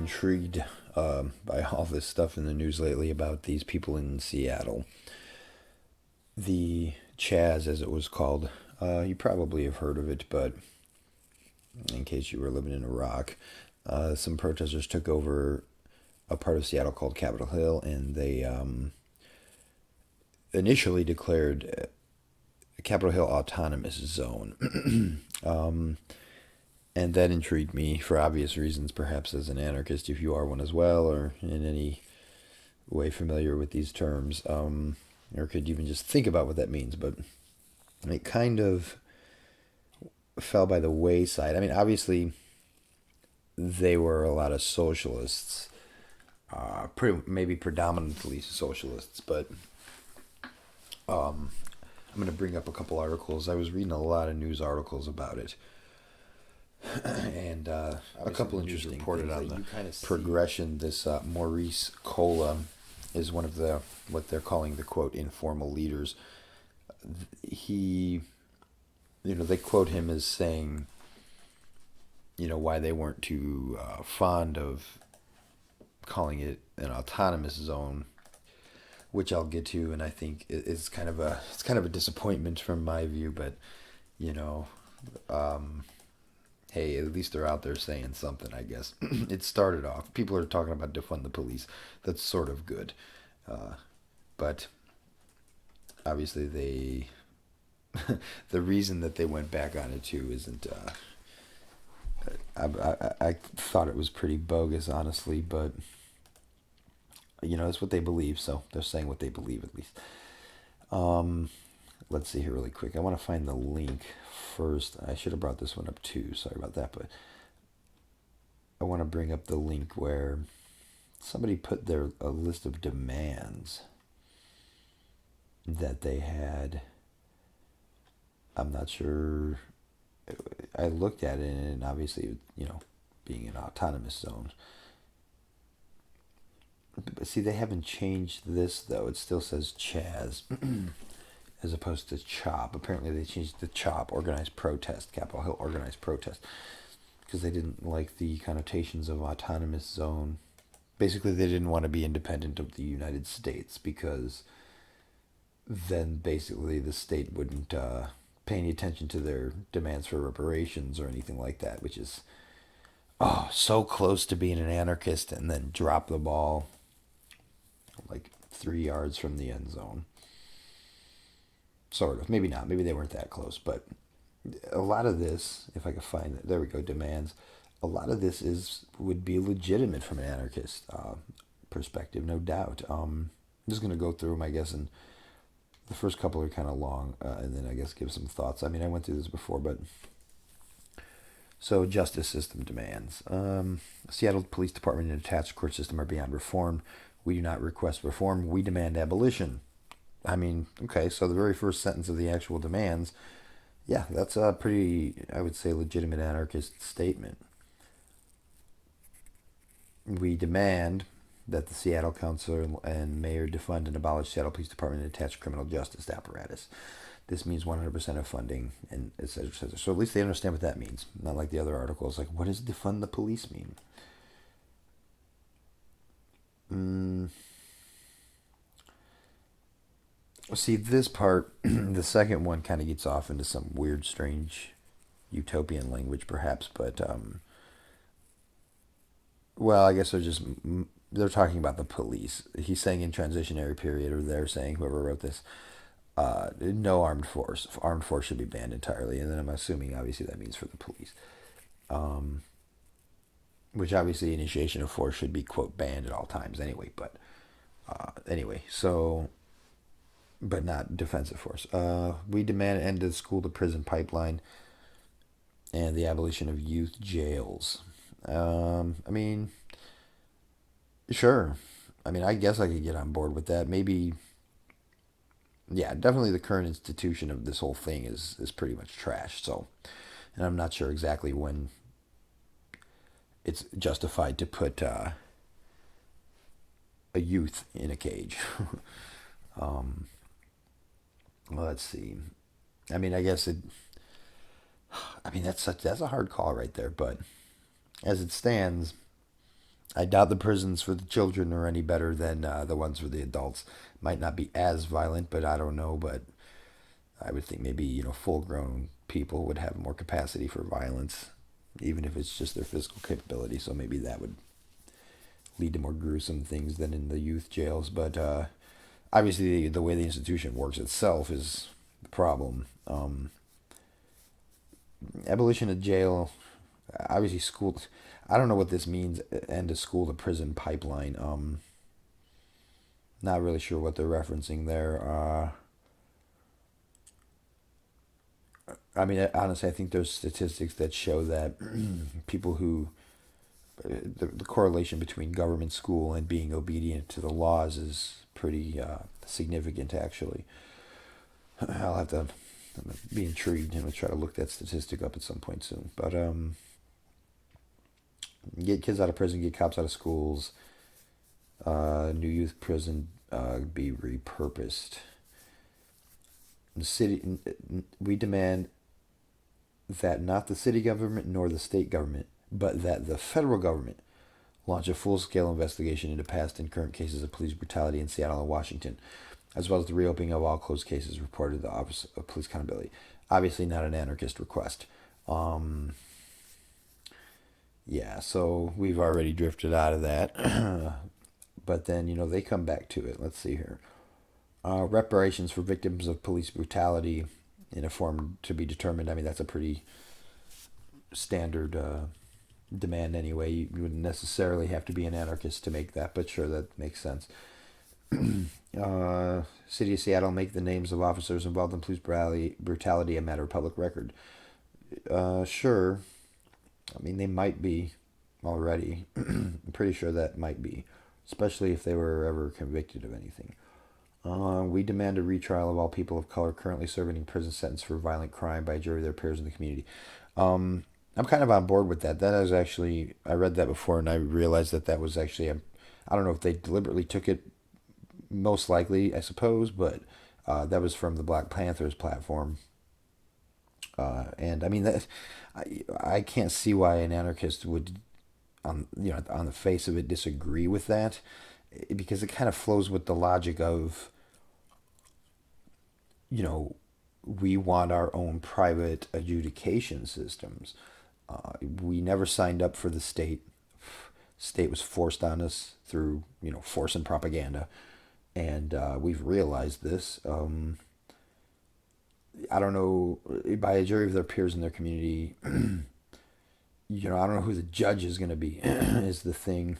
intrigued by all this stuff in the news lately about these people in Seattle. The CHAZ, as it was called, you probably have heard of it, but in case you were living in Iraq, some protesters took over a part of Seattle called Capitol Hill, and they initially declared Capitol Hill autonomous zone. And that intrigued me for obvious reasons, perhaps as an anarchist, if you are one as well, or in any way familiar with these terms, or could even just think about what that means. But it kind of fell by the wayside. I mean, obviously, they were a lot of socialists, maybe predominantly socialists, but I'm going to bring up a couple articles. I was reading a lot of news articles about it. And a couple interesting reported on the progression. This Maurice Cola is one of the what they're calling the quote informal leaders. He, they quote him as saying, why they weren't too fond of calling it an autonomous zone, which I'll get to, and I think it's kind of a disappointment from my view, but hey, at least they're out there saying something, I guess. It started off, people are talking about defund the police. That's sort of good. But obviously the reason that they went back on it too isn't, I thought it was pretty bogus, honestly, but, it's what they believe, so they're saying what they believe at least. Let's see here really quick. I want to find the link first. I should have brought this one up too. Sorry about that. But I want to bring up the link where somebody put a list of demands that they had. I'm not sure. I looked at it, and obviously, being an autonomous zone. But see, they haven't changed this, though. It still says CHAZ. As opposed to CHOP. Apparently they changed the CHOP, organized protest, Capitol Hill organized protest, because they didn't like the connotations of autonomous zone. Basically, they didn't want to be independent of the United States, because then basically the state wouldn't pay any attention to their demands for reparations or anything like that, which is, so close to being an anarchist and then drop the ball like 3 yards from the end zone. Sort of. Maybe not. Maybe they weren't that close. But a lot of this, if I could find it, there we go, demands. A lot of this would be legitimate from an anarchist perspective, no doubt. I'm just going to go through them, I guess, and the first couple are kind of long, and then I guess give some thoughts. I mean, I went through this before, but... So, justice system demands. Seattle Police Department and attached court system are beyond reform. We do not request reform. We demand abolition. I mean, okay, so the very first sentence of the actual demands, yeah, that's a pretty, I would say, legitimate anarchist statement. We demand that the Seattle Council and Mayor defund and abolish Seattle Police Department and attached criminal justice apparatus. This means 100% of funding, and et cetera, et cetera. So at least they understand what that means. Not like the other articles, like, what does defund the police mean? See, this part, the second one kind of gets off into some weird, strange utopian language, perhaps, but, well, I guess they're talking about the police. He's saying in transitionary period, or they're saying, whoever wrote this, no armed force. Armed force should be banned entirely, and then I'm assuming, obviously, that means for the police. Which, obviously, initiation of force should be, quote, banned at all times anyway, but, anyway, so... but not defensive force. We demand an end to the school-to-prison pipeline and the abolition of youth jails. I mean, sure. I mean, I guess I could get on board with that. Maybe, yeah, definitely the current institution of this whole thing is pretty much trash. So, and I'm not sure exactly when it's justified to put a youth in a cage. Well, let's see. I mean, I guess it. I mean, that's a hard call right there. But as it stands, I doubt the prisons for the children are any better than the ones for the adults. Might not be as violent, but I don't know. But I would think maybe, full grown people would have more capacity for violence, even if it's just their physical capability. So maybe that would lead to more gruesome things than in the youth jails. But obviously, the way the institution works itself is the problem. Abolition of jail, obviously, school. I don't know what this means. End of school to prison pipeline. Not really sure what they're referencing there. I mean, honestly, I think there's statistics that show that people who the correlation between government school and being obedient to the laws is pretty significant, actually. I'll have to be intrigued and try to look that statistic up at some point soon. But get kids out of prison, get cops out of schools, new youth prison be repurposed. The city, we demand that not the city government nor the state government, but that the federal government launch a full-scale investigation into past and current cases of police brutality in Seattle and Washington, as well as the reopening of all closed cases reported to the Office of Police Accountability. Obviously not an anarchist request. Yeah, so we've already drifted out of that. But then, they come back to it. Let's see here. Reparations for victims of police brutality in a form to be determined. I mean, that's a pretty standard demand anyway. You wouldn't necessarily have to be an anarchist to make that, but sure, that makes sense. City of Seattle make the names of officers involved in police brutality a matter of public record. Sure. I mean, they might be already. I'm pretty sure that might be, especially if they were ever convicted of anything. We demand a retrial of all people of color currently serving a prison sentence for violent crime by a jury of their peers in the community. I'm kind of on board with that. That is actually, I read that before and I realized that was actually, I don't know if they deliberately took it, most likely, I suppose, but that was from the Black Panthers platform. And I mean, I can't see why an anarchist would, on the face of it, disagree with that, because it kind of flows with the logic of, we want our own private adjudication systems. We never signed up for the state. State was forced on us through, force and propaganda. And we've realized this. I don't know, by a jury of their peers in their community, I don't know who the judge is going to be, is the thing.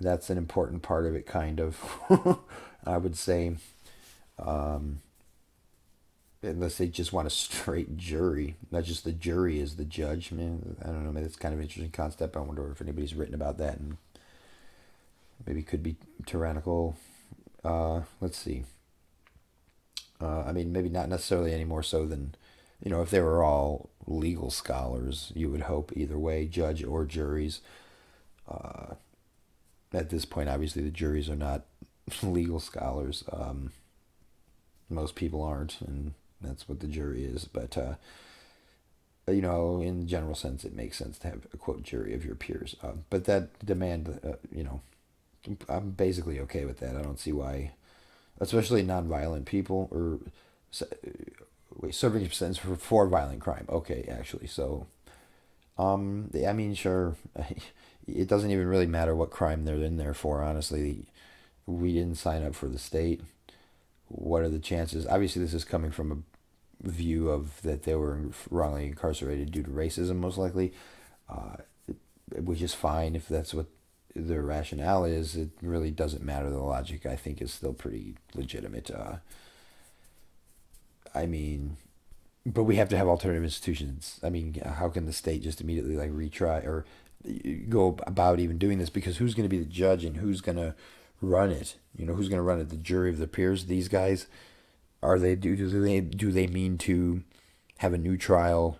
That's an important part of it, kind of. I would say, unless they just want a straight jury, not just the jury is the judge. I mean, I don't know, maybe it's kind of an interesting concept. I wonder if anybody's written about that, and maybe it could be tyrannical. Let's see. I mean, maybe not necessarily any more so than, if they were all legal scholars, you would hope either way, judge or juries. At this point, obviously, the juries are not legal scholars. Most people aren't, and that's what the jury is. But, in the general sense, it makes sense to have a, quote, jury of your peers. But that demand, I'm basically okay with that. I don't see why, especially nonviolent people, or serving a sentence for violent crime. Okay, actually, so, I mean, sure, it doesn't even really matter what crime they're in there for, honestly. We didn't sign up for the state. What are the chances? Obviously, this is coming from a view of that they were wrongly incarcerated due to racism, most likely, which is fine if that's what their rationale is. It really doesn't matter. The logic, I think, is still pretty legitimate. I mean, but we have to have alternative institutions. I mean, how can the state just immediately retry or go about even doing this? Because who's going to be the judge and who's going to run it? Who's going to run it? The jury of their peers. These guys, are they do they mean to have a new trial?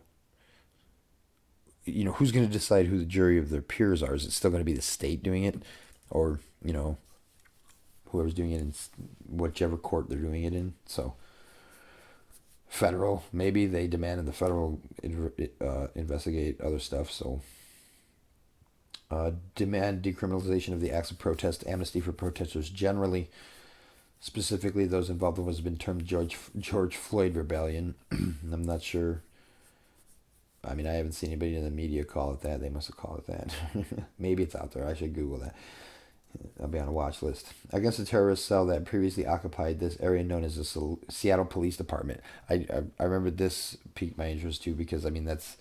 Who's going to decide who the jury of their peers are? Is it still going to be the state doing it, or whoever's doing it in whichever court they're doing it in? So federal, maybe they demanded the federal investigate other stuff. So Demand decriminalization of the acts of protest, amnesty for protesters generally, specifically those involved in what has been termed George Floyd rebellion. I'm not sure. I mean, I haven't seen anybody in the media call it that. They must have called it that. Maybe it's out there. I should Google that. I'll be on a watch list. Against a terrorist cell that previously occupied this area known as the Seattle Police Department. I remember this piqued my interest too because, I mean, that's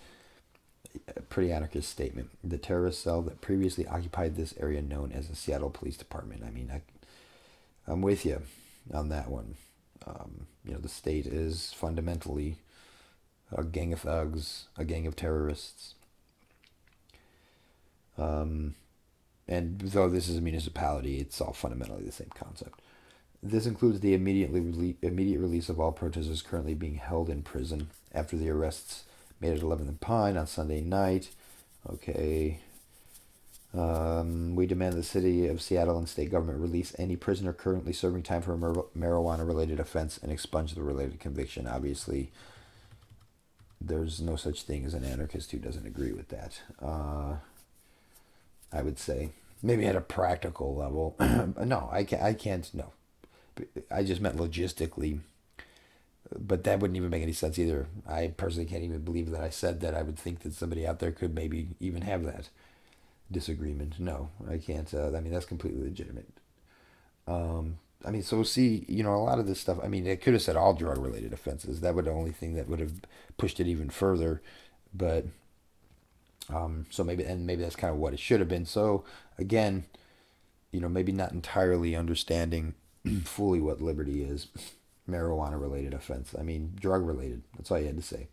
a pretty anarchist statement. The terrorist cell that previously occupied this area known as the Seattle Police Department. I mean, I'm with you on that one. The state is fundamentally a gang of thugs, a gang of terrorists. And though this is a municipality, it's all fundamentally the same concept. This includes the immediate release of all protesters currently being held in prison after the arrests made at 11th and Pine on Sunday night. Okay. We demand the city of Seattle and state government release any prisoner currently serving time for a marijuana-related offense and expunge the related conviction. Obviously, there's no such thing as an anarchist who doesn't agree with that. I would say maybe at a practical level. No, I can't. No, I just meant logistically. But that wouldn't even make any sense either. I personally can't even believe that I said that. I would think that somebody out there could maybe even have that disagreement. No, I can't. I mean, that's completely legitimate. I mean, so see, a lot of this stuff, I mean, it could have said all drug-related offenses. That would the only thing that would have pushed it even further. But, so maybe that's kind of what it should have been. So, again, maybe not entirely understanding fully what liberty is. Marijuana-related offense. I mean, drug-related. That's all you had to say.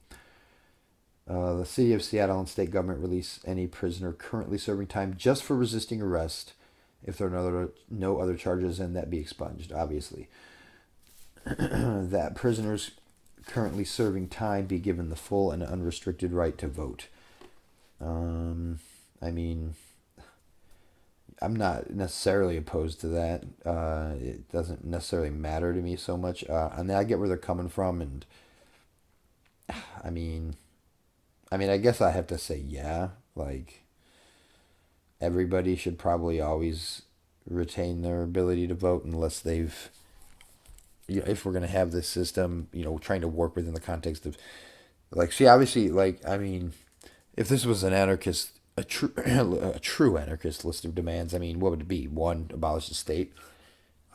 The city of Seattle and state government release any prisoner currently serving time just for resisting arrest if there are no other charges, and that be expunged, obviously. That prisoners currently serving time be given the full and unrestricted right to vote. I mean, I'm not necessarily opposed to that. It doesn't necessarily matter to me so much. And I get where they're coming from, and I mean, I guess I have to say, yeah, like, everybody should probably always retain their ability to vote unless they've, if we're going to have this system, trying to work within the context of, like, see, obviously, like, I mean, if this was an anarchist, a true anarchist list of demands, I mean, what would it be? One, abolish the state,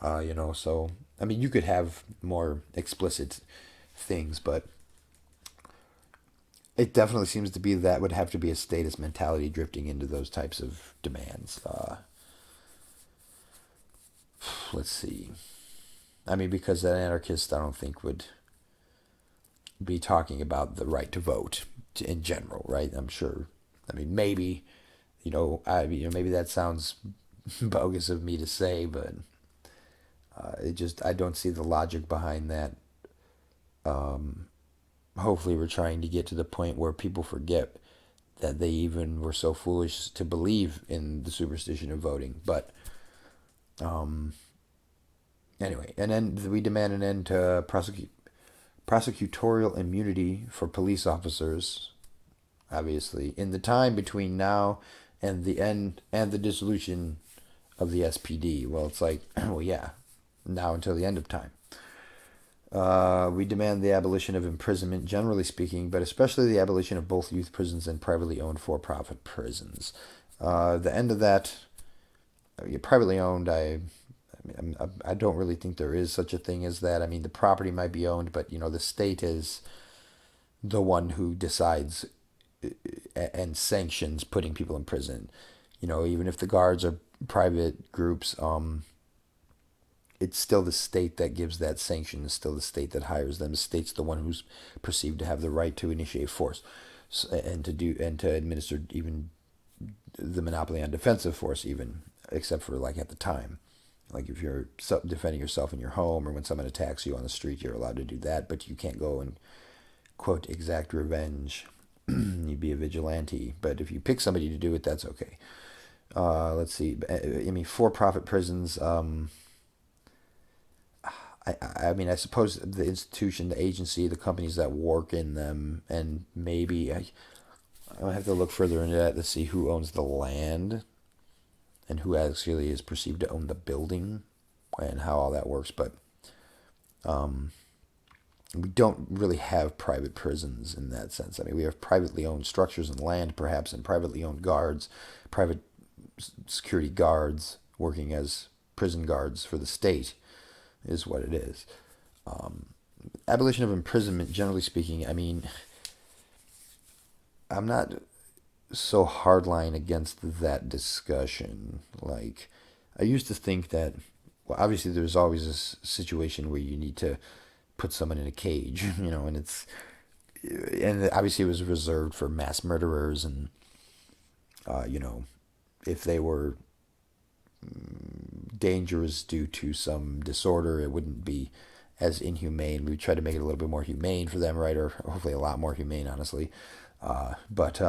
so, I mean, you could have more explicit things, but it definitely seems to be that would have to be a statist mentality drifting into those types of demands. Let's see. I mean, because an anarchist, I don't think would be talking about the right to vote in general, right? I'm sure. I mean, maybe, maybe that sounds bogus of me to say, but I don't see the logic behind that. Hopefully we're trying to get to the point where people forget that they even were so foolish to believe in the superstition of voting. But anyway, and then we demand an end to prosecutorial immunity for police officers, obviously, in the time between now and the end and the dissolution of the SPD. Well, it's like, well, yeah, now until the end of time. We demand the abolition of imprisonment, generally speaking, but especially the abolition of both youth prisons and privately owned for-profit prisons. The end of that, privately owned, I don't really think there is such a thing as that. I mean, the property might be owned, but, the state is the one who decides and sanctions putting people in prison. Even if the guards are private groups, it's still the state that gives that sanction. It's still the state that hires them. The state's the one who's perceived to have the right to initiate force, and to administer even the monopoly on defensive force, even except for like at the time, like if you're defending yourself in your home or when someone attacks you on the street, you're allowed to do that, but you can't go and quote exact revenge. You'd be a vigilante, but if you pick somebody to do it, that's okay. Let's see. I mean, for-profit prisons. I mean, I suppose the institution, the agency, the companies that work in them, and maybe I have to look further into that to see who owns the land. and who actually is perceived to own the building and how all that works. But we don't really have private prisons in that sense. I mean, we have privately owned structures and land, perhaps, and privately owned guards, private security guards working as prison guards for the state is what it is. Abolition of imprisonment, generally speaking, I mean, I'm not so hardline against that discussion. Like, I used to think that, well, obviously there's always this situation where you need to put someone in a cage, and obviously it was reserved for mass murderers and, if they were dangerous due to some disorder, it wouldn't be as inhumane. We try to make it a little bit more humane for them, right? Or hopefully a lot more humane, honestly. But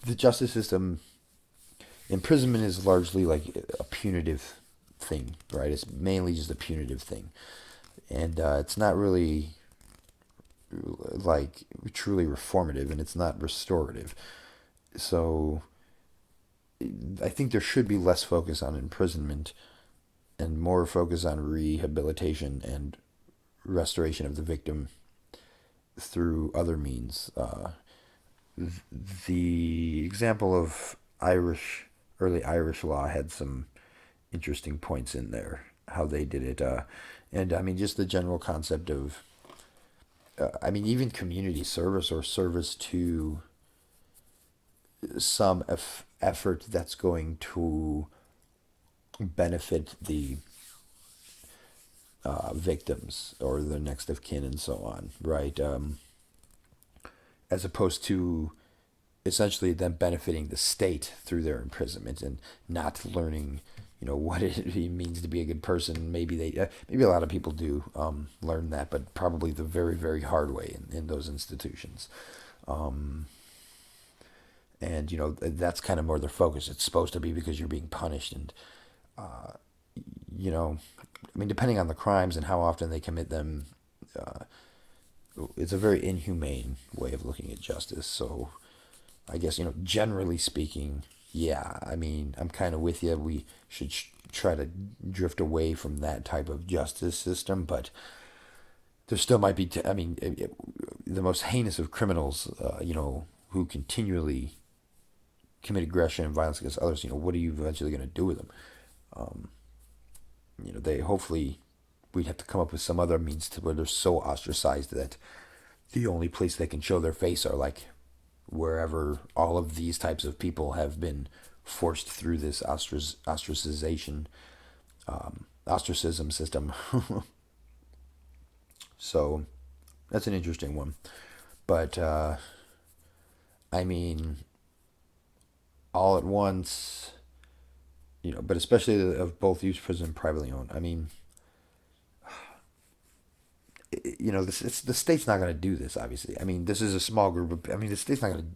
the justice system, imprisonment is largely like a punitive thing, right? It's mainly just a punitive thing. And it's not really like truly reformative, and it's not restorative. So I think there should be less focus on imprisonment and more focus on rehabilitation and restoration of the victim through other means. The example of early Irish law had some interesting points in there, how they did it. And I mean, just the general concept of, even community service or service to some effort that's going to benefit the victims or the next of kin and so on, right? As opposed to essentially them benefiting the state through their imprisonment and not learning, what it means to be a good person. Maybe maybe a lot of people do learn that, but probably the very, very hard way in those institutions. And that's kind of more their focus. It's supposed to be because you're being punished, and depending on the crimes and how often they commit them, it's a very inhumane way of looking at justice. So I guess, generally speaking, yeah, I'm kind of with you. We should try to drift away from that type of justice system, but there still might be, the most heinous of criminals, who continually commit aggression and violence against others, what are you eventually going to do with them? They hopefully, we'd have to come up with some other means to where they're so ostracized that the only place they can show their face are like wherever all of these types of people have been forced through this ostracism system. So that's an interesting one. But, all at once, but especially of both youth prison and privately owned. The state's not going to do this, obviously. This is a small group of, the state's not going to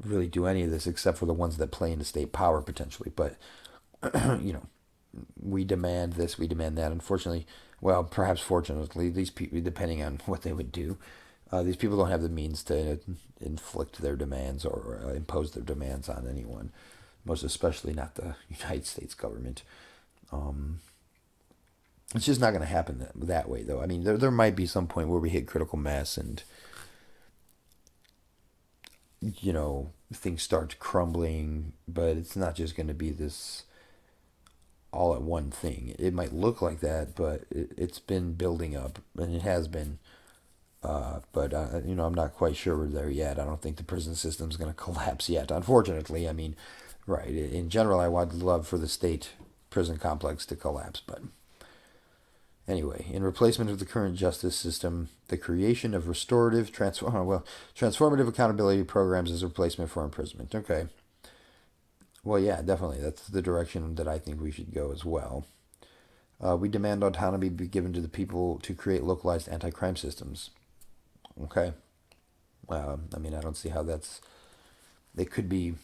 really do any of this except for the ones that play into state power potentially. But, we demand this, we demand that. Unfortunately, well, perhaps fortunately, these people, depending on what they would do, these people don't have the means to inflict their demands or impose their demands on anyone, most especially not the United States government. It's just not going to happen that way, though. There might be some point where we hit critical mass and, things start crumbling, but it's not just going to be this all at one thing. It might look like that, but it's been building up, and it has been. But I'm not quite sure we're there yet. I don't think the prison system's going to collapse yet, unfortunately. Right, in general, I would love for the state prison complex to collapse, but anyway, in replacement of the current justice system, the creation of transformative accountability programs as a replacement for imprisonment. Okay. Well, yeah, definitely. That's the direction that I think we should go as well. We demand autonomy be given to the people to create localized anti-crime systems. Okay. I don't see how they could be,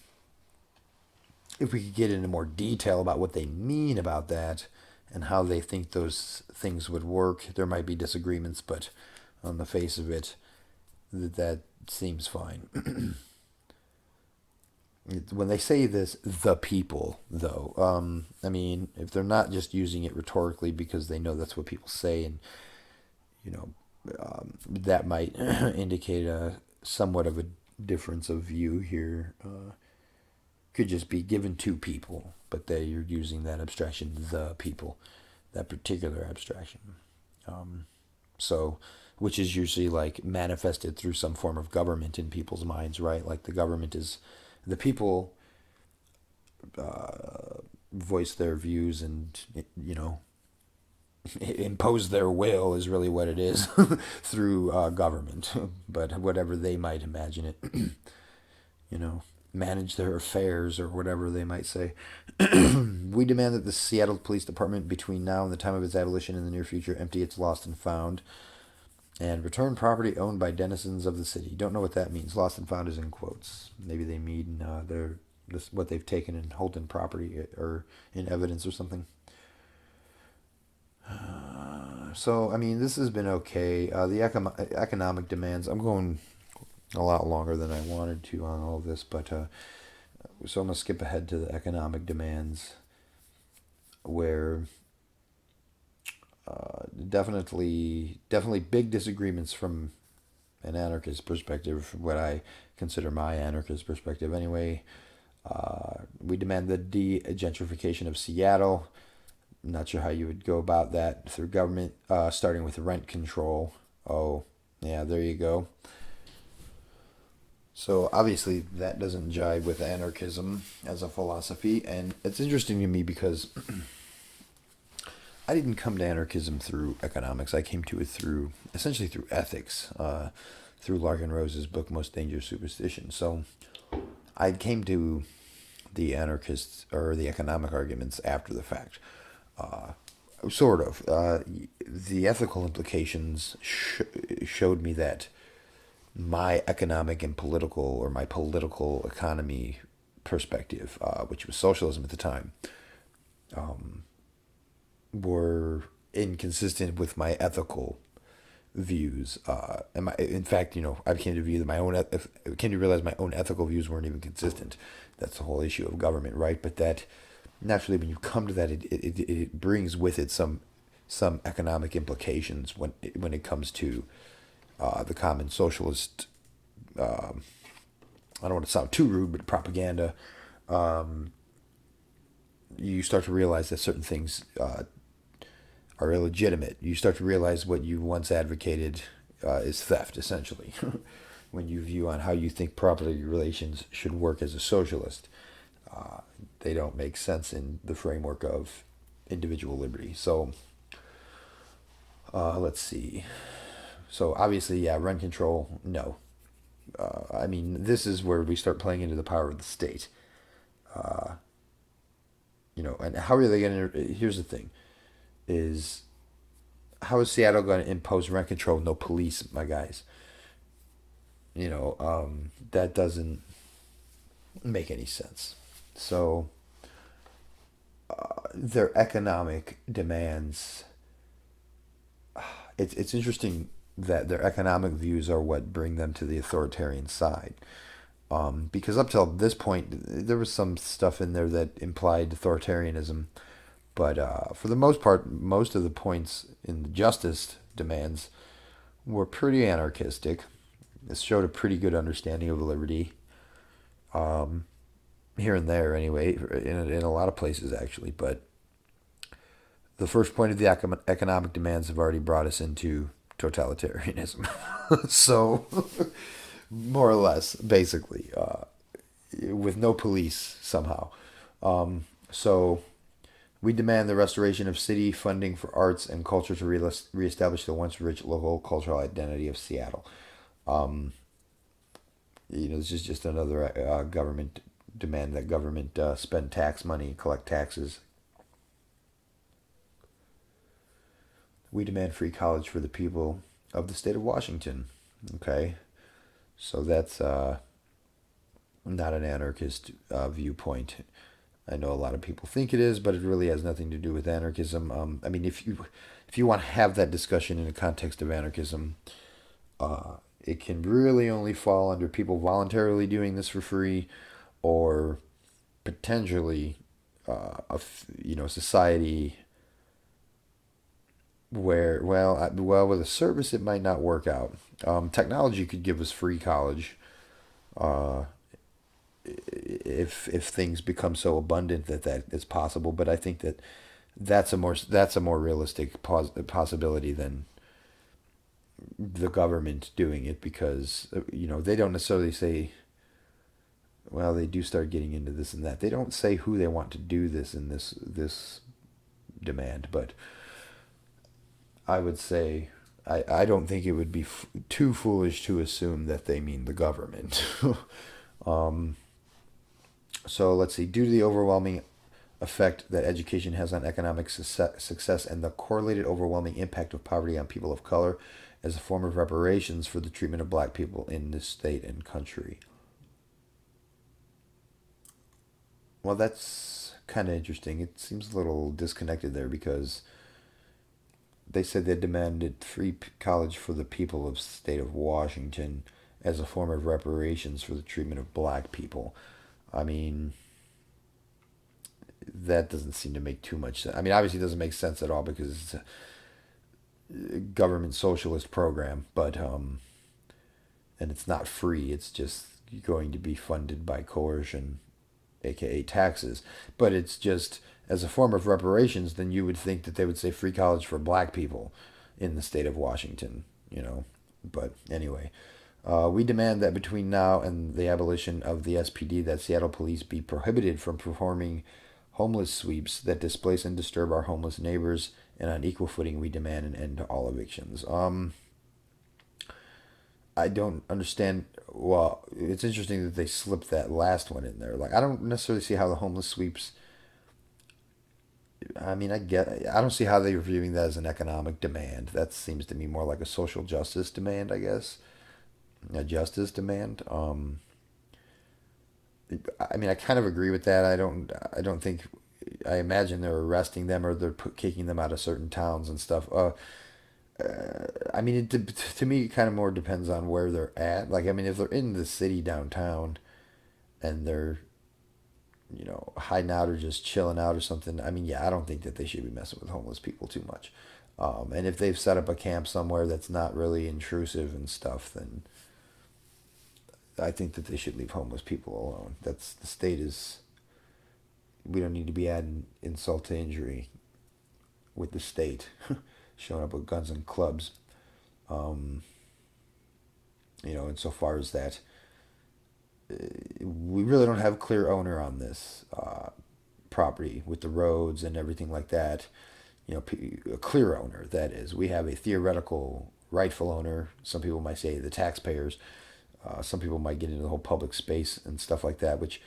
if we could get into more detail about what they mean about that and how they think those things would work. There might be disagreements, but on the face of it, that seems fine. when they say this, the people, though, I mean, if they're not just using it rhetorically because they know that's what people say, and you know, that might indicate a somewhat of a difference of view here. Could just be given to people, but they are using that abstraction, the people, that particular abstraction. Um, so, which is usually like manifested through some form of government in people's minds, right? Like the government is the people voice their views and impose their will is really what it is through government, but whatever they might imagine it, you know, manage their affairs or whatever they might say. We demand that the Seattle Police Department, between now and the time of its abolition in the near future, empty its lost and found and return property owned by denizens of the city. Don't know what that means. Lost and found is in quotes. Maybe they mean what they've taken and hold in property or in evidence or something. So, I mean, this has been okay. The economic demands, I'm going a lot longer than I wanted to on all of this, but so I'm going to skip ahead to the economic demands where definitely big disagreements from an anarchist perspective, what I consider my anarchist perspective anyway. We demand the de-gentrification of Seattle. I'm not sure how you would go about that through government, starting with rent control. Oh, yeah, there you go. So obviously that doesn't jive with anarchism as a philosophy, and it's interesting to me because I didn't come to anarchism through economics. I came to it essentially through ethics, through Larkin-Rose's book Most Dangerous Superstition. So I came to the anarchists or the economic arguments after the fact. Sort of. The ethical implications showed me that my economic and political, or my political economy perspective, which was socialism at the time, were inconsistent with my ethical views. In fact, I came to view that came to realize my own ethical views weren't even consistent. That's the whole issue of government, right? But that naturally, when you come to that, it brings with it some economic implications when it comes to the common socialist. I don't want to sound too rude, but propaganda. You start to realize that certain things are illegitimate. You start to realize what you once advocated is theft, essentially, when you view on how you think property relations should work as a socialist. They don't make sense in the framework of individual liberty. So, let's see. So, obviously, yeah, rent control, no. I mean, this is where we start playing into the power of the state. And how are they going to... Here's the thing, is how is Seattle going to impose rent control with no police, my guys? That doesn't make any sense. So their economic demands, it's interesting that their economic views are what bring them to the authoritarian side. Because up till this point, there was some stuff in there that implied authoritarianism, but for the most part, most of the points in the justice demands were pretty anarchistic. It showed a pretty good understanding of liberty, here and there anyway, in a lot of places actually. But the first point of the economic demands have already brought us into totalitarianism. So, more or less, basically, with no police somehow. So, we demand the restoration of city funding for arts and culture to reestablish the once rich local cultural identity of Seattle. This is just another government demand that government spend tax money, collect taxes. We demand free college for the people of the state of Washington. Okay, so that's not an anarchist viewpoint. I know a lot of people think it is, but it really has nothing to do with anarchism. I mean, if you want to have that discussion in the context of anarchism, it can really only fall under people voluntarily doing this for free, or potentially society where, with a service it might not work out. Technology could give us free college, uh, if things become so abundant that is possible. But I think that that's a more realistic possibility than the government doing it, because they don't necessarily say, well, they do start getting into this and that. They don't say who they want to do this in this demand, but I would say I don't think it would be too foolish to assume that they mean the government. um, so let's see. Due to the overwhelming effect that education has on economic success and the correlated overwhelming impact of poverty on people of color as a form of reparations for the treatment of black people in this state and country. Well, that's kind of interesting. It seems a little disconnected there, because they said they demanded free college for the people of the state of Washington as a form of reparations for the treatment of black people. I mean, that doesn't seem to make too much sense. I mean, obviously, it doesn't make sense at all because it's a government socialist program, but and it's not free. It's just going to be funded by coercion, aka taxes. But it's just as a form of reparations. Then you would think that they would say free college for black people in the state of Washington. But anyway, we demand that between now and the abolition of the SPD, that Seattle police be prohibited from performing homeless sweeps that displace and disturb our homeless neighbors, and on equal footing we demand an end to all evictions. I don't understand. Well, it's interesting that they slipped that last one in there. Like, I don't necessarily see how the homeless sweeps. I mean, I don't see how they're viewing that as an economic demand. That seems to me more like a social justice demand, I guess, a justice demand. I mean, I kind of agree with that. I don't think. I imagine they're arresting them, or they're kicking them out of certain towns and stuff. I mean, to me, it kind of more depends on where they're at. Like, I mean, if they're in the city downtown and they're, hiding out or just chilling out or something, I mean, yeah, I don't think that they should be messing with homeless people too much. And if they've set up a camp somewhere that's not really intrusive and stuff, then I think that they should leave homeless people alone. The state is. We don't need to be adding insult to injury with the state showing up with guns and clubs. Um, Insofar as that, we really don't have a clear owner on this property with the roads and everything like that. A clear owner, that is. We have a theoretical rightful owner. Some people might say the taxpayers. Some people might get into the whole public space and stuff like that, which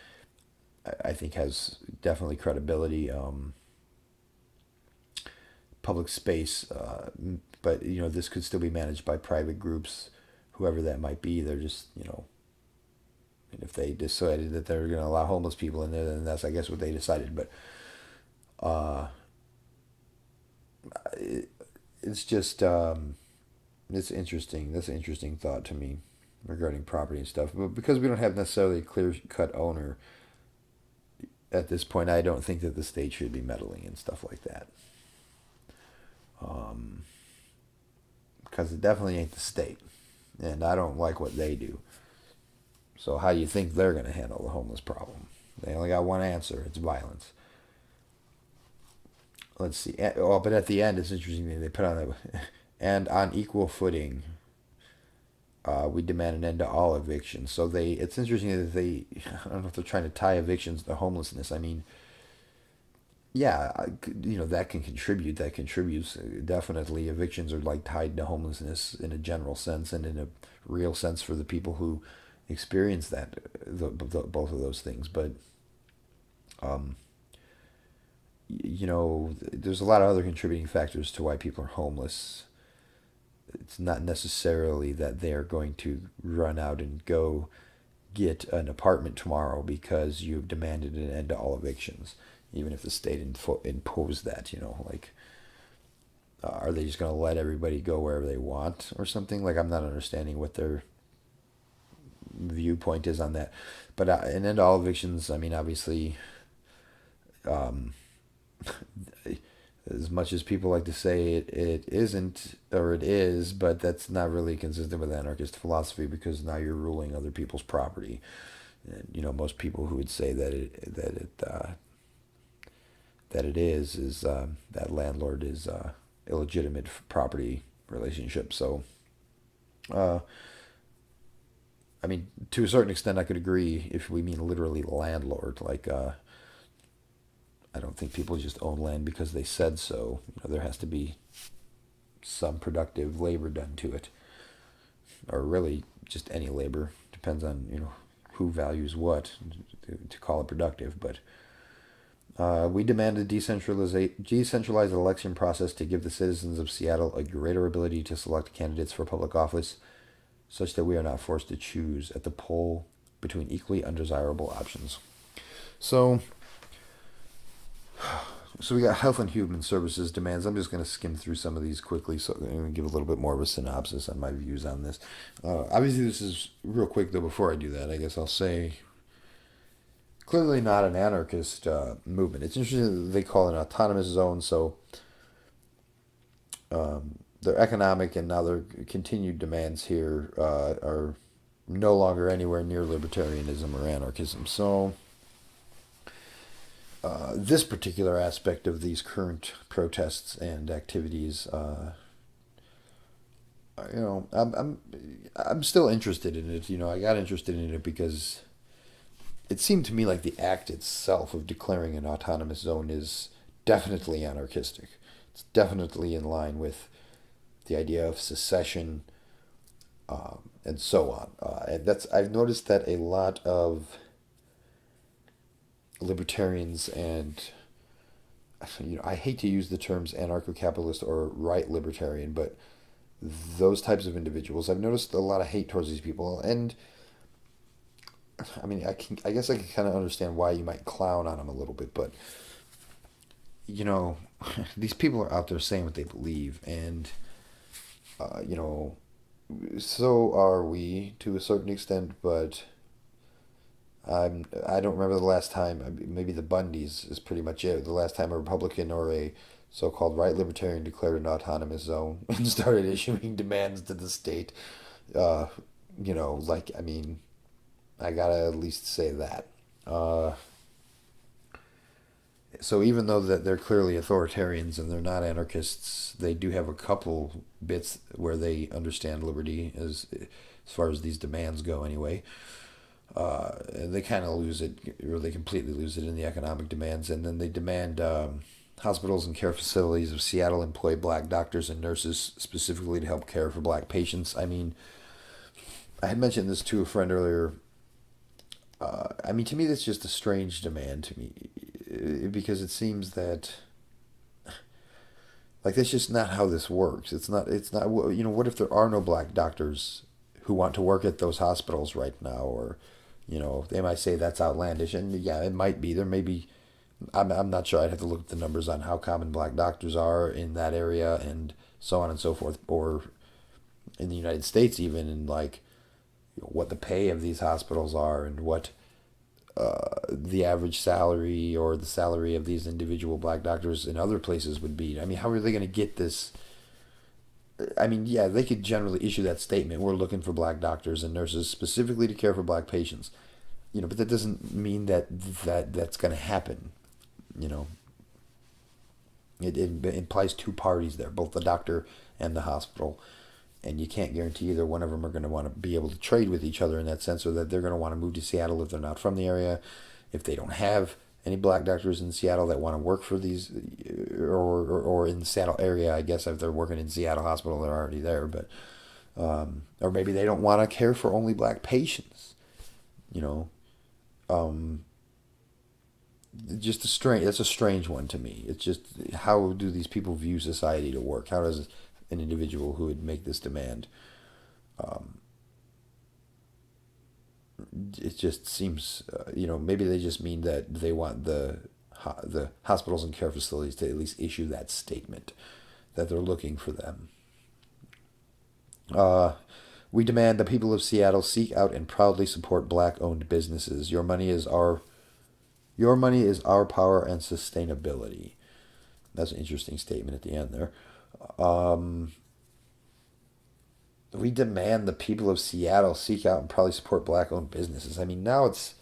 I think has definitely credibility. Public space, but this could still be managed by private groups, whoever that might be. They're just and if they decided that they're going to allow homeless people in there, then that's, I guess, what they decided. But uh, it, it's just it's interesting. That's an interesting thought to me regarding property and stuff. But because we don't have necessarily a clear cut owner at this point, I don't think that the state should be meddling in stuff like that. Um, because it definitely ain't the state, and I don't like what they do. So how do you think they're going to handle the homeless problem? They only got one answer: it's violence. Let's see. Oh, but at the end, it's interesting that they put on that, and on equal footing, we demand an end to all evictions. So it's interesting that I don't know if they're trying to tie evictions to homelessness. I mean, yeah, that can contribute. That contributes definitely. Evictions are like tied to homelessness in a general sense and in a real sense for the people who experience that, both of those things. But um, there's a lot of other contributing factors to why people are homeless. It's not necessarily that they're going to run out and go get an apartment tomorrow because you've demanded an end to all evictions, even if the state imposed that. Like, are they just going to let everybody go wherever they want or something? Like, I'm not understanding what viewpoint is on that. But an end to all evictions, I mean, obviously, um, as much as people like to say it isn't, or it is, but that's not really consistent with anarchist philosophy, because now you're ruling other people's property. And, most people who would say that it is that landlord is illegitimate property relationship. So, uh, I mean, to a certain extent, I could agree if we mean literally landlord. Like, I don't think people just own land because they said so. There has to be some productive labor done to it, or really just any labor. Depends on who values what to call it productive. But we demand a decentralized election process to give the citizens of Seattle a greater ability to select candidates for public office, such that we are not forced to choose at the poll between equally undesirable options. So, we got health and human services demands. I'm just going to skim through some of these quickly, so I'm going to give a little bit more of a synopsis on my views on this. Obviously, this is real quick, though. Before I do that, I guess I'll say, clearly not an anarchist movement. It's interesting that they call it an autonomous zone, so their economic and now their continued demands here are no longer anywhere near libertarianism or anarchism. So, this particular aspect of these current protests and activities, I'm still interested in it. I got interested in it because it seemed to me like the act itself of declaring an autonomous zone is definitely anarchistic. It's definitely in line with the idea of secession, and so on. And I've noticed that a lot of libertarians and I hate to use the terms anarcho-capitalist or right libertarian, but those types of individuals, I've noticed a lot of hate towards these people, and I mean, I guess I can kind of understand why you might clown on them a little bit, but these people are out there saying what they believe, and uh, you know, so are we to a certain extent, but I don't remember the last time. Maybe the Bundys is pretty much it. The last time a Republican or a so-called right libertarian declared an autonomous zone and started issuing demands to the state. Uh, I mean, I gotta at least say that. Uh, so even though that they're clearly authoritarians and they're not anarchists, they do have a couple bits where they understand liberty as far as these demands go, anyway. And they kind of lose it, or they completely lose it in the economic demands, and then they demand hospitals and care facilities of Seattle employ black doctors and nurses specifically to help care for black patients. I mean, I had mentioned this to a friend earlier. I mean, to me, that's just a strange demand to me, because it seems that like that's just not how this works. It's not. It's not. What if there are no black doctors who want to work at those hospitals right now, or they might say that's outlandish, and yeah, it might be. There may be. I'm not sure. I'd have to look at the numbers on how common black doctors are in that area, and so on and so forth, or in the United States even, and like what the pay of these hospitals are, and what the average salary or the salary of these individual black doctors in other places would be. I mean, how are they going to get this? I mean, yeah, they could generally issue that statement. We're looking for black doctors and nurses specifically to care for black patients. But that doesn't mean that's going to happen. You know, it implies two parties there, both the doctor and the hospital. And you can't guarantee either one of them are going to want to be able to trade with each other in that sense, or that they're going to want to move to Seattle if they're not from the area, if they don't have any black doctors in Seattle that want to work for these, or in the Seattle area, I guess if they're working in Seattle Hospital, they're already there, but or maybe they don't want to care for only black patients, you know, um, just a strange. That's a strange one to me. It's just, how do these people view society to work? How does an individual who would make this demand? Um, it just seems, maybe they just mean that they want the hospitals and care facilities to at least issue that statement that they're looking for them. Uh, We demand the people of Seattle seek out and proudly support black-owned businesses. Your money is our power and sustainability. That's an interesting statement at the end there. Um, we demand the people of Seattle seek out and probably support black-owned businesses. I mean, now it's,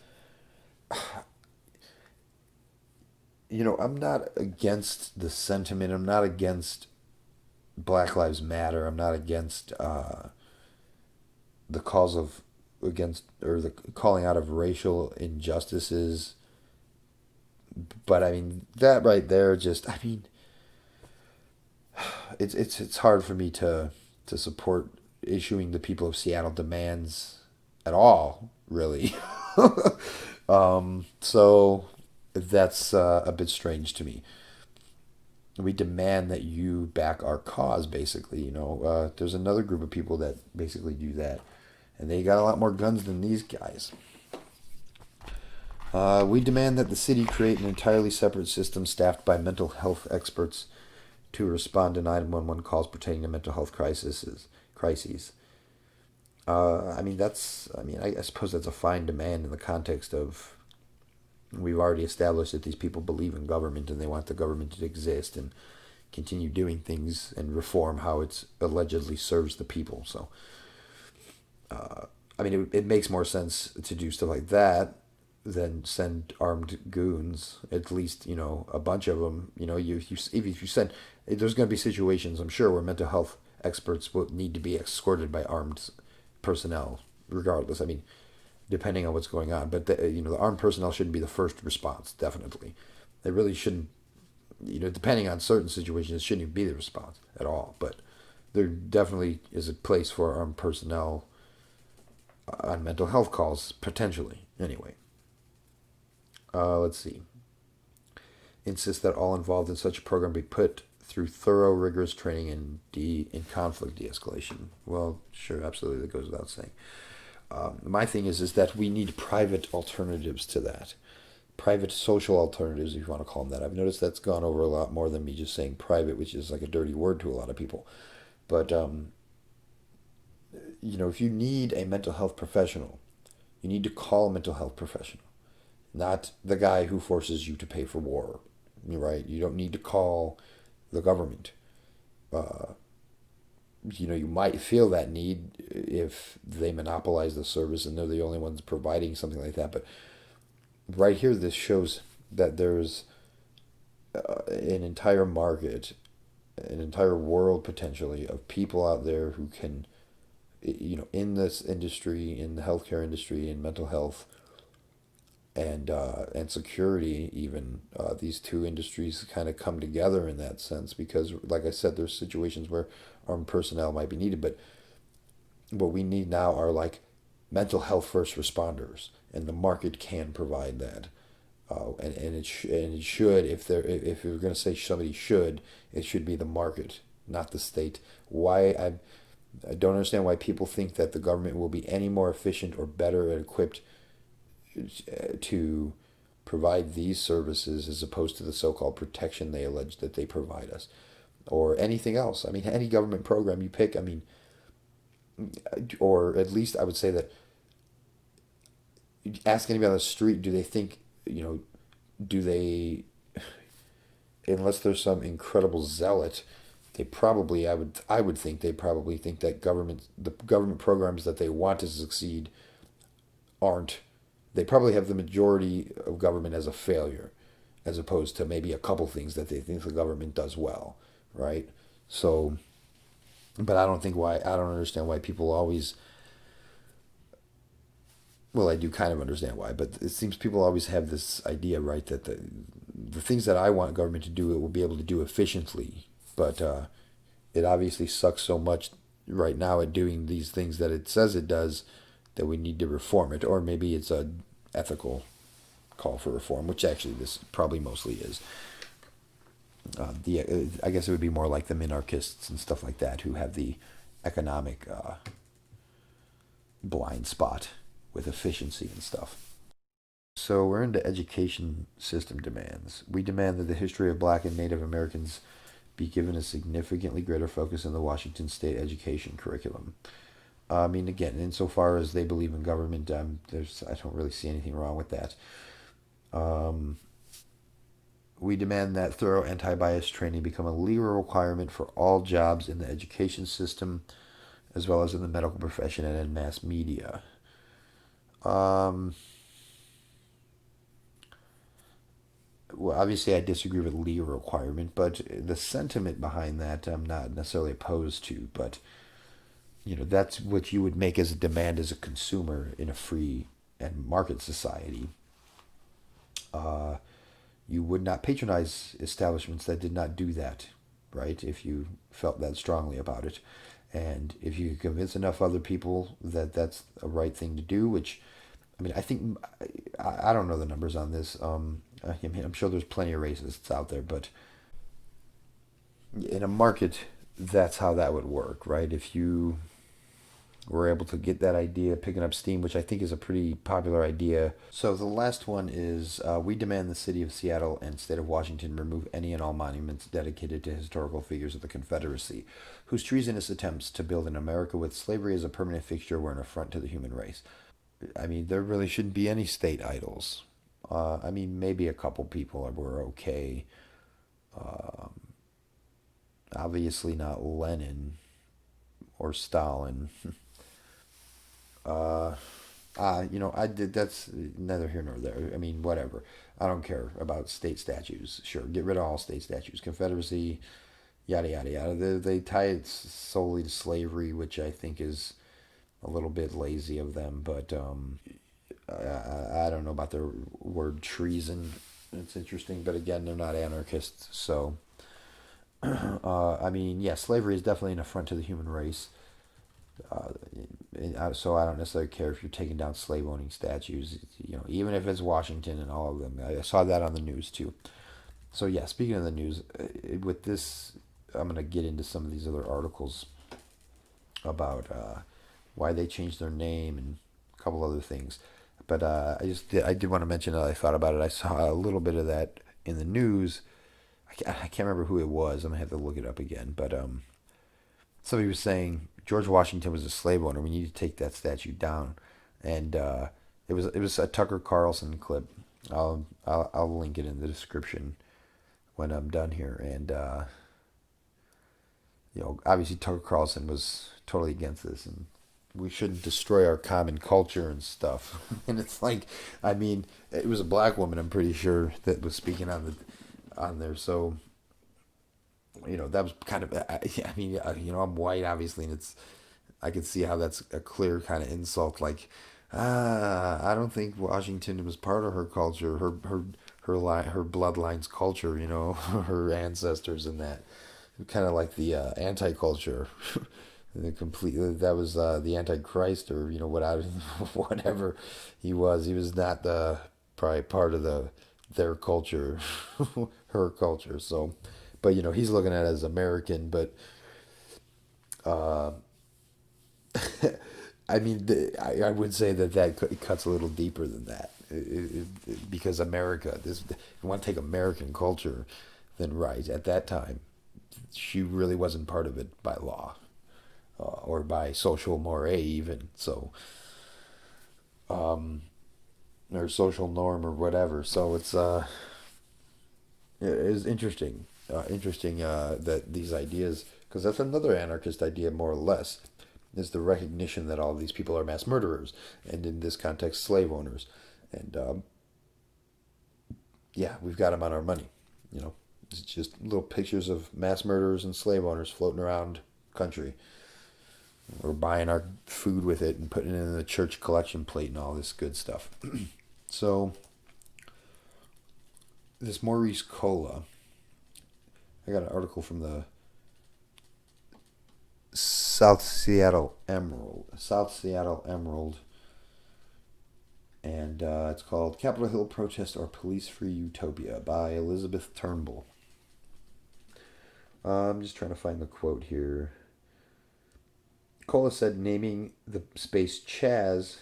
I'm not against the sentiment. I'm not against Black Lives Matter. I'm not against the cause of against or the calling out of racial injustices. But I mean that right there, just I mean, it's hard for me to support issuing the people of Seattle demands at all, really. So that's a bit strange to me. We demand that you back our cause, basically. There's another group of people that basically do that, and they got a lot more guns than these guys. We demand that the city create an entirely separate system staffed by mental health experts to respond to 911 calls pertaining to mental health crises. I suppose that's a fine demand in the context of we've already established that these people believe in government and they want the government to exist and continue doing things and reform how it allegedly serves the people. So, it makes more sense to do stuff like that than send armed goons. At least a bunch of them. If you send, there's going to be situations I'm sure where mental health experts will need to be escorted by armed personnel, regardless. I mean, depending on what's going on. But the armed personnel shouldn't be the first response. Definitely, they really shouldn't. Depending on certain situations, it shouldn't even be the response at all. But there definitely is a place for armed personnel on mental health calls potentially. Anyway, let's see. Insist that all involved in such a program be put through thorough, rigorous training in conflict de-escalation. Well, sure, absolutely, that goes without saying. My thing is that we need private alternatives to that. Private social alternatives, if you want to call them that. I've noticed that's gone over a lot more than me just saying private, which is like a dirty word to a lot of people. But, if you need a mental health professional, you need to call a mental health professional, not the guy who forces you to pay for war, right? You don't need to call the government. You might feel that need if they monopolize the service and they're the only ones providing something like that. But right here, this shows that there's an entire market, an entire world potentially of people out there who can, in this industry, in the healthcare industry, in mental health, and security even, these two industries kind of come together in that sense because, like I said, there's situations where armed personnel might be needed, but what we need now are like mental health first responders, and the market can provide that. And it should, if you're going to say somebody should, it should be the market, not the state. I don't understand why people think that the government will be any more efficient or better equipped to provide these services as opposed to the so-called protection they allege that they provide us, or anything else. I mean, any government program you pick, I mean, or at least I would say that ask anybody on the street, do they think, do they, unless there's some incredible zealot, they probably, I would think they probably think that the government programs that they want to succeed aren't, they probably have the majority of government as a failure, as opposed to maybe a couple things that they think the government does well, right? So, but I don't understand why people always, well, I do kind of understand why, but it seems people always have this idea, right, that the things that I want government to do, it will be able to do efficiently, but it obviously sucks so much right now at doing these things that it says it does that we need to reform it, or maybe it's a ethical call for reform, which actually this probably mostly is. I guess it would be more like the minarchists and stuff like that who have the economic blind spot with efficiency and stuff. So we're into education system demands. We demand that the history of Black and Native Americans be given a significantly greater focus in the Washington state education curriculum. I mean, again, insofar as they believe in government, I don't really see anything wrong with that. Um, we demand that thorough anti-bias training become a legal requirement for all jobs in the education system, as well as in the medical profession and in mass media. Um, well, obviously, I disagree with legal requirement, but the sentiment behind that I'm not necessarily opposed to. But that's what you would make as a demand as a consumer in a free and market society. Uh, you would not patronize establishments that did not do that, right? If you felt that strongly about it. And if you could convince enough other people that that's a right thing to do, which, I mean, I think, I don't know the numbers on this. I mean, I'm sure there's plenty of racists out there, but in a market, that's how that would work, right? If you were able to get that idea picking up steam, which I think is a pretty popular idea. So the last one is we demand the city of Seattle and state of Washington remove any and all monuments dedicated to historical figures of the Confederacy, whose treasonous attempts to build an America with slavery as a permanent fixture were an affront to the human race. I mean, there really shouldn't be any state idols. I mean, maybe a couple people were okay. Um, Obviously not Lenin or Stalin. Uh, I did. That's neither here nor there. I mean, whatever. I don't care about state statues. Sure, get rid of all state statues. Confederacy, yada yada yada. They tie it solely to slavery, which I think is a little bit lazy of them. But I don't know about their word treason. It's interesting, but again, they're not anarchists. So, I mean, yeah, slavery is definitely an affront to the human race. So I don't necessarily care if you're taking down slave owning statues, even if it's Washington and all of them. I saw that on the news too. So yeah, speaking of the news, with this, I'm gonna get into some of these other articles about why they changed their name and a couple other things. But I did want to mention that I thought about it. I saw a little bit of that in the news. I can't remember who it was. I'm gonna have to look it up again. But somebody was saying George Washington was a slave owner. We need to take that statue down, and it was a Tucker Carlson clip. I'll link it in the description when I'm done here. And obviously Tucker Carlson was totally against this, and we shouldn't destroy our common culture and stuff. And it's like, I mean, it was a black woman, I'm pretty sure, that was speaking on there. So that was kind of, I mean, I'm white, obviously, and I can see how that's a clear kind of insult. Like, I don't think Washington was part of her culture, her bloodline's culture, her ancestors and that. Kind of like the anti-culture, the complete. That was the Antichrist, or whatever he was. He was not probably part of their culture, her culture. So, but he's looking at it as American. But uh, I mean, I would say that it cuts a little deeper than that. Because America, you want to take American culture, then right at that time, she really wasn't part of it by law, or by social mores even. So, or social norm or whatever. So it is interesting, that these ideas, because that's another anarchist idea, more or less, is the recognition that all these people are mass murderers, and in this context, slave owners, and yeah, we've got them on our money. It's just little pictures of mass murderers and slave owners floating around the country. We're buying our food with it and putting it in the church collection plate and all this good stuff. So, this Maurice Cola, I got an article from the South Seattle Emerald, and it's called Capitol Hill Protest or Police-Free Utopia by Elizabeth Turnbull. I'm just trying to find the quote here. Cola said, naming the space CHAZ,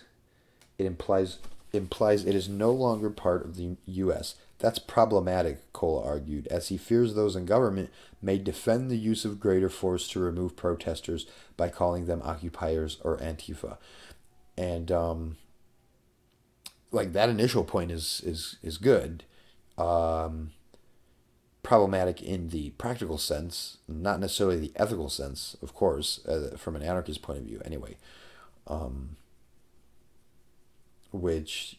it implies it is no longer part of the U.S. That's problematic, Cola argued, as he fears those in government may defend the use of greater force to remove protesters by calling them occupiers or Antifa. And like that initial point is good. Um, Problematic in the practical sense, not necessarily the ethical sense, of course, from an anarchist point of view, anyway. Um, which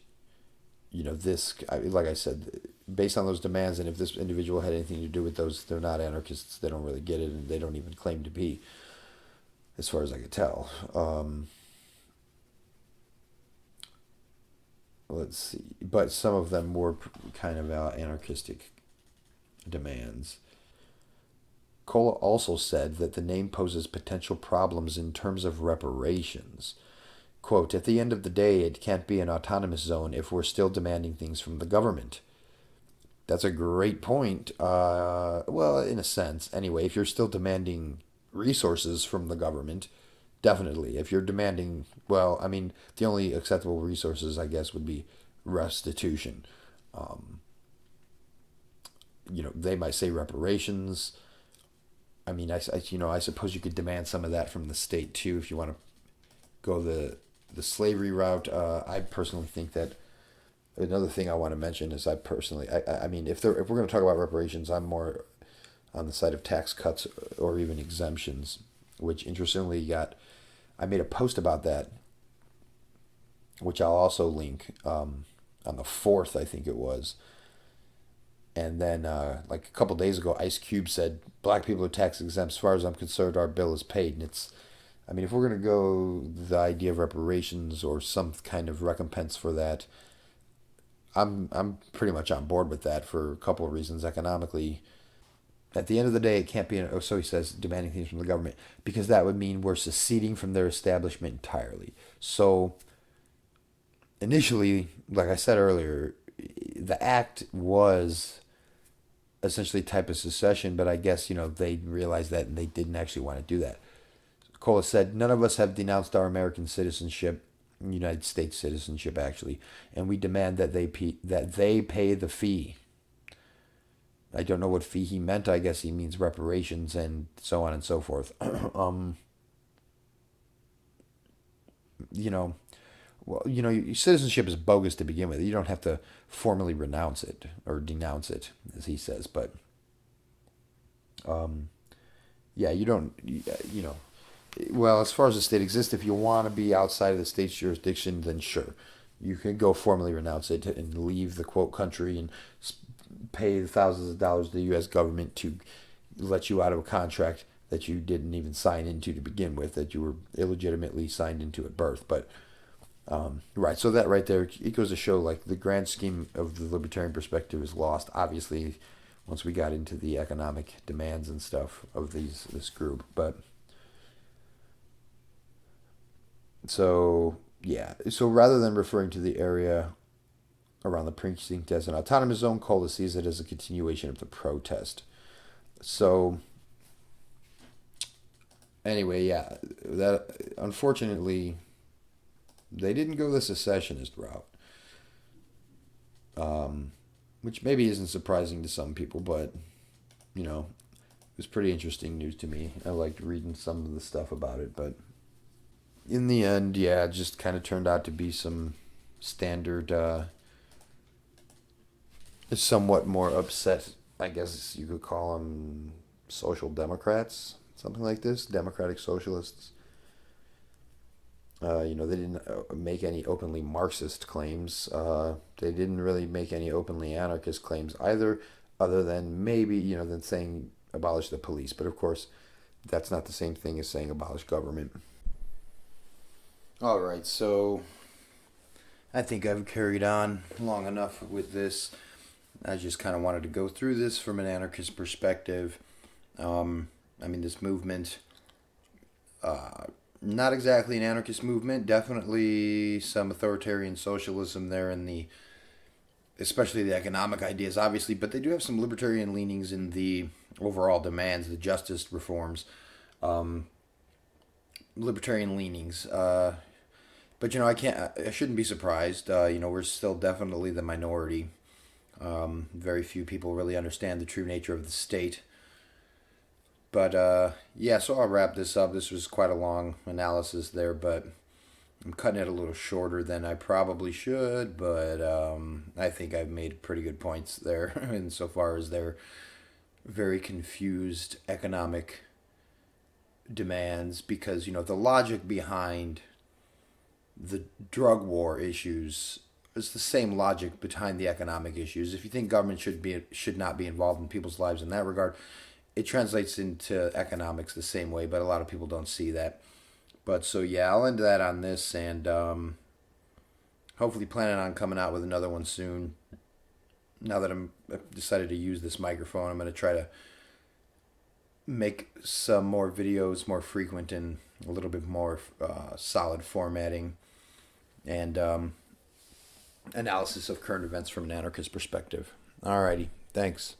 this, like I said, based on those demands, and if this individual had anything to do with those, they're not anarchists. They don't really get it, and they don't even claim to be, as far as I could tell. Let's see, but some of them were kind of anarchistic demands. Cola also said that the name poses potential problems in terms of reparations. Quote, at the end of the day, it can't be an autonomous zone if we're still demanding things from the government. That's a great point. Well, in a sense, anyway, if you're still demanding resources from the government, definitely. If you're demanding, well, I mean, the only acceptable resources, I guess, would be restitution. Um, they might say reparations. I mean, I suppose you could demand some of that from the state too if you want to go the slavery route. I personally think that another thing I want to mention is I mean, if we're going to talk about reparations, I'm more on the side of tax cuts or even exemptions, which interestingly I made a post about that, which I'll also link on the 4th, I think it was. And then, like a couple days ago, Ice Cube said, "Black people are tax exempt. As far as I'm concerned, our bill is paid." And I mean, if we're gonna go the idea of reparations or some kind of recompense for that, I'm pretty much on board with that for a couple of reasons. Economically, at the end of the day, it can't be. So he says, demanding things from the government, because that would mean we're seceding from their establishment entirely. So initially, like I said earlier, the act was essentially type of secession, but I guess, they realized that and they didn't actually want to do that. Cola said, none of us have denounced our American citizenship, United States citizenship actually, and we demand that they pay the fee. I don't know what fee he meant. I guess he means reparations and so on and so forth. you know, your citizenship is bogus to begin with. You don't have to formally renounce it or denounce it, as he says. But um, yeah, you don't. Well, as far as the state exists, if you want to be outside of the state's jurisdiction, then sure, you can go formally renounce it and leave the quote country and pay thousands of dollars to the U.S. government to let you out of a contract that you didn't even sign into to begin with, that you were illegitimately signed into at birth. But right, so that right there, it goes to show like the grand scheme of the libertarian perspective is lost. Obviously, once we got into the economic demands and stuff of this group, but so yeah, so rather than referring to the area around the precinct as an autonomous zone, Cola sees it as a continuation of the protest. So anyway, yeah, that unfortunately they didn't go the secessionist route, which maybe isn't surprising to some people, but it was pretty interesting news to me. I liked reading some of the stuff about it, but in the end, yeah, it just kind of turned out to be some standard, somewhat more upset, I guess you could call them social democrats, something like this, democratic socialists. They didn't make any openly Marxist claims. They didn't really make any openly anarchist claims either, other than maybe, than saying abolish the police. But of course, that's not the same thing as saying abolish government. All right, so I think I've carried on long enough with this. I just kind of wanted to go through this from an anarchist perspective. I mean, this movement, uh, not exactly an anarchist movement, definitely some authoritarian socialism there in especially the economic ideas, obviously, but they do have some libertarian leanings in the overall demands, the justice reforms, um, libertarian leanings. But I shouldn't be surprised. We're still definitely the minority. Very few people really understand the true nature of the state. But yeah, so I'll wrap this up. This was quite a long analysis there, but I'm cutting it a little shorter than I probably should. But I think I've made pretty good points there, insofar as they're very confused economic demands, because the logic behind the drug war issues is the same logic behind the economic issues. If you think government should not be involved in people's lives in that regard, it translates into economics the same way, but a lot of people don't see that. But so yeah, I'll end that on this, and hopefully planning on coming out with another one soon. Now that I've decided to use this microphone, I'm going to try to make some more videos more frequent and a little bit more solid formatting and analysis of current events from an anarchist perspective. Alrighty, thanks.